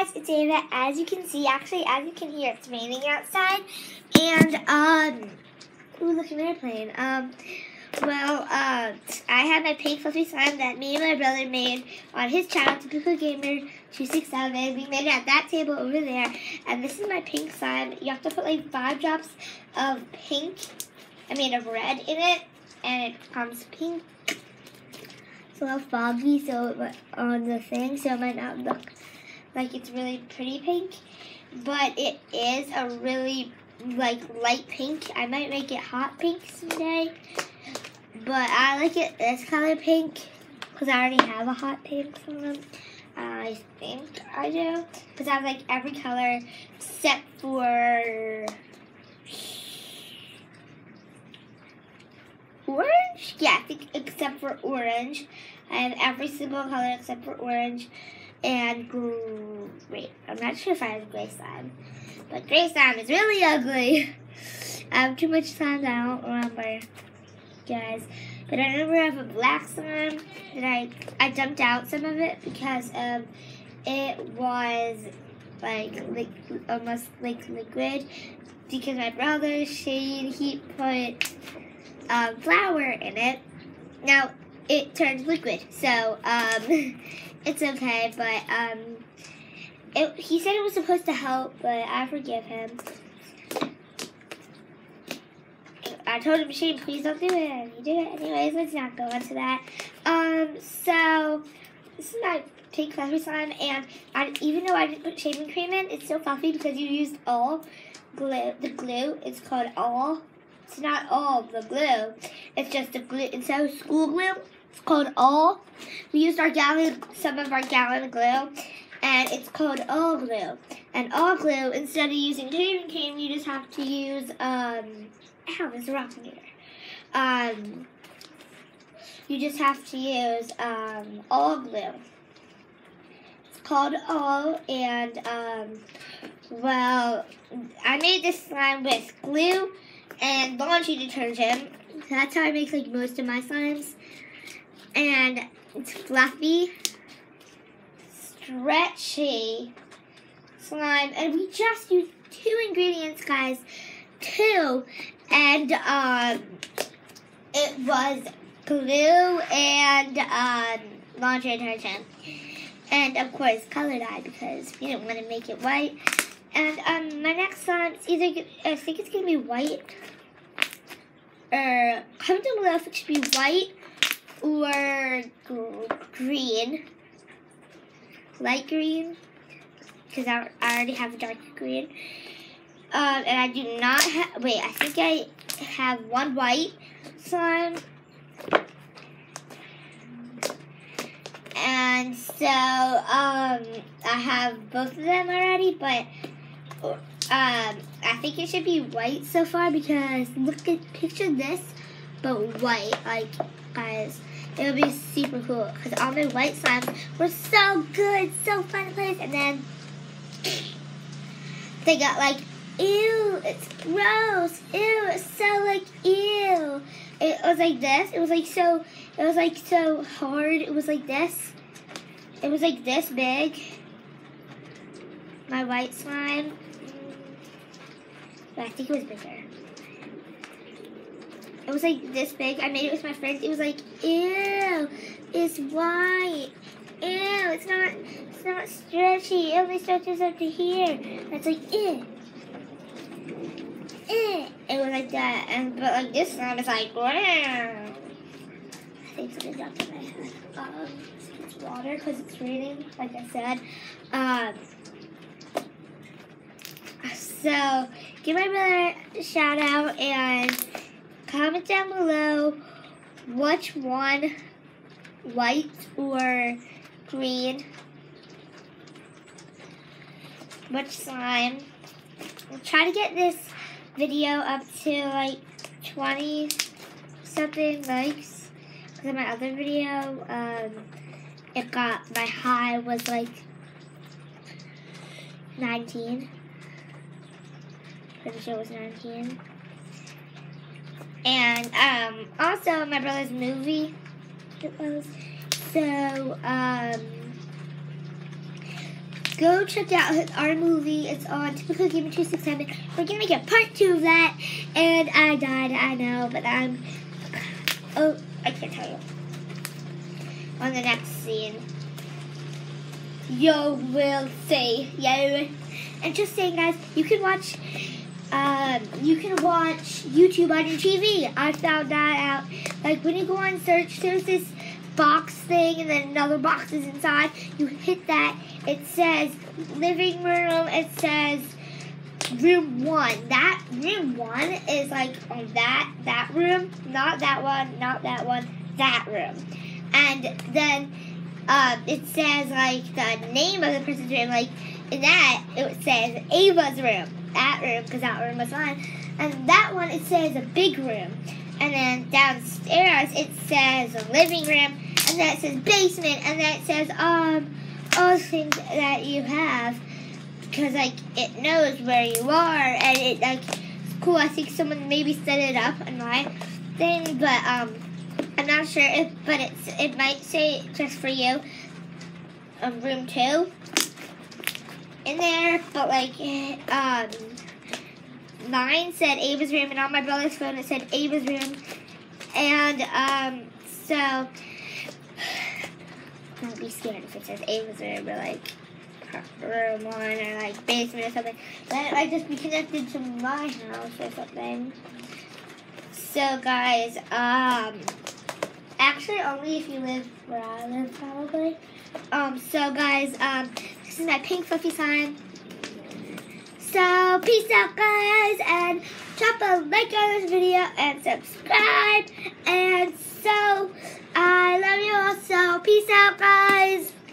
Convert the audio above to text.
guys, it's Ava. As you can see, actually, as you can hear, it's raining outside. And, ooh, look at an airplane. I have my pink fluffy slime that me and my brother made on his channel, Typical Gamer 267. We made it at that table over there. And this is my pink slime. You have to put like 5 drops of red in it. And it becomes pink. It's a little foggy on the thing, so it might not look like it's really pretty pink, but it is a really light pink. I might make it hot pink someday, but I like it this color pink because I already have a hot pink one. I think I do because I have like every color except for orange? Yeah, I think except for orange. I have every single color except for orange and wait, I'm not sure if I have gray slime. But gray slime is really ugly. I have too much slime that I don't remember, guys. But I remember I have a black slime that I dumped out some of it because it was almost like liquid because my brother Shane, he put flour in it. Now it turned liquid, so it's okay. But he said it was supposed to help, but I forgive him. I told him, Shane, please don't do it. And he did it anyways. Let's not go into that. So this is my pink fluffy slime, and even though I didn't put shaving cream in, it's still fluffy because you used all glue. The glue is called all. It's not all the glue. It's just the glue. Instead of school glue, it's called all. We used some of our gallon glue, and it's called all glue. And all glue, instead of using shaving cream, you just have to use there's a rock in here. You just have to use all glue. It's called all, and I made this slime with glue and laundry detergent. That's how I make like most of my slimes. And it's fluffy, stretchy slime, and we just used 2 ingredients, guys. 2, and it was glue and laundry detergent, and of course color dye because we didn't want to make it white. And my next slime is either I think it's gonna be white, or comment down below if it should be white or green, light green, because I already have a dark green. And I do not have, I think I have 1 white slime. And so, I have both of them already, but, I think it should be white so far because picture this, but white, guys. It would be super cool because all my white slimes were so good, so fun to play with, and then they got ew, it's gross. Ew, it's so ew. It was like this. It was so hard. It was like this. It was like this big. My white slime. But I think it was bigger. It was like this big. I made it with my friends. It was like, ew, it's white. Ew, it's not stretchy. It only stretches up to here. And it's like, ew. It was like that, but this slime is like, wow. I think something dropped in my head. It's water because it's raining, like I said. So give my brother a shout out and comment down below which one, white or green, which slime. I'll try to get this video up to 20 something likes because my other video my high was 19. Pretty sure it was 19. And also my brother's movie it was, so go check out our movie. It's on Typical Gamer 267. We're gonna make a part 2 of that. And I died, I know, but I can't tell you. On the next scene, you will see. And just saying, guys, you can watch YouTube on your TV. I found that out. Like when you go on search, there's this box thing, and then another box is inside. You hit that. It says living room. It says room 1. That room 1 is like on that room, not that one, not that one, that room. And then it says like the name of the person's room. Like in that, it says Ava's room. That room, because that room was mine. And that one, it says a big room. And then downstairs, it says a living room. And then it says basement. And then it says all the things that you have. Because, like, it knows where you are. And it, like, it's cool. I think someone maybe set it up on my thing. But, I'm not sure if, but it might say just for you, room 2 in there, but like, mine said Ava's room, and on my brother's phone it said Ava's room, and, so, don't be scared if it says Ava's room, or like, room 1, or like, basement or something. That might just be connected to my house or something. So, guys, actually, only if you live where I live, probably. So, guys, this is my pink fluffy slime. So, peace out, guys, and drop a like on this video, and subscribe, and so, I love you all, so, peace out, guys.